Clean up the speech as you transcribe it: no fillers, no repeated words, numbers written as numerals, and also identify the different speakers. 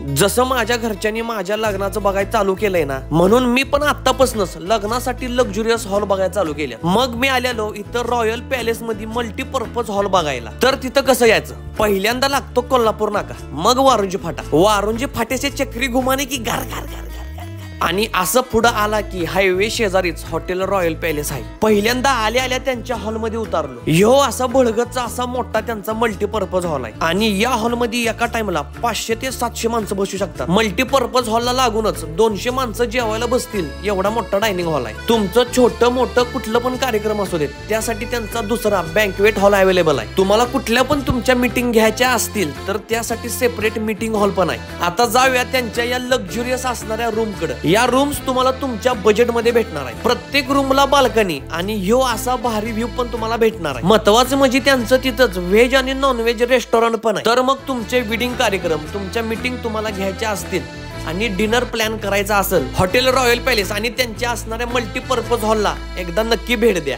Speaker 1: जसं माझ्या घरच्यांनी माझ्या लग्नाचं बघायला चालू केलंय ना, म्हणून मी पण आतापासूनच लग्नासाठी लक्झुरियस हॉल बघायला चालू केलं. मग मी आलेलो इथं रॉयल पॅलेस मध्ये मल्टीपर्पज हॉल बघायला. तर तिथं कसं यायचं, पहिल्यांदा लागतो कोल्हापूर नाका, मग वारुंजी फाटा. वारुंजी फाट्याचे चक्री घुमाने की गार गार गार आणि असं पुढं आला की हायवे शेजारीच हॉटेल रॉयल पॅलेस आहे. पहिल्यांदा आल्या आल्या त्यांच्या हॉलमध्ये उतारलो. ह्यो असा भडगतचा असा मोठा त्यांचा मल्टीपर्पज हॉल आहे आणि या हॉलमध्ये एका टाइमला 500 ते 700 माणसं बसू शकतात. मल्टीपर्पज हॉलला लागूनच 200 माणसं जेवायला बसतील एवढा मोठा डायनिंग हॉल आहे. तुमचं छोटं मोठं कुठलं पण कार्यक्रम असू देत त्यासाठी त्यांचा दुसरा बँक्वेट हॉल अवेलेबल आहे. तुम्हाला कुठल्या पण तुमच्या मीटिंग घ्यायच्या असतील तर त्यासाठी सेपरेट मीटिंग हॉल पण आहे. आता जाऊया त्यांच्या या लक्झुरियस असणाऱ्या रूम कडे. या रूम्स तुम्हाला तुमच्या बजेट मध्ये भेटणार आहे. प्रत्येक रूमला बाल्कनी आणि ह्यो असा भारी व्ह्यू पण तुम्हाला भेटणार आहे. महत्वाचं म्हणजे त्यांचं तिथंच व्हेज आणि नॉन व्हेज रेस्टॉरंट पण आहे. तर मग तुमचे वेडिंग कार्यक्रम, तुमच्या मीटिंग तुम्हाला घ्यायच्या असतील आणि डिनर प्लॅन करायचा असेल, हॉटेल रॉयल पॅलेस आणि त्यांच्या असणाऱ्या मल्टीपर्पज हॉलला एकदा नक्की भेट द्या.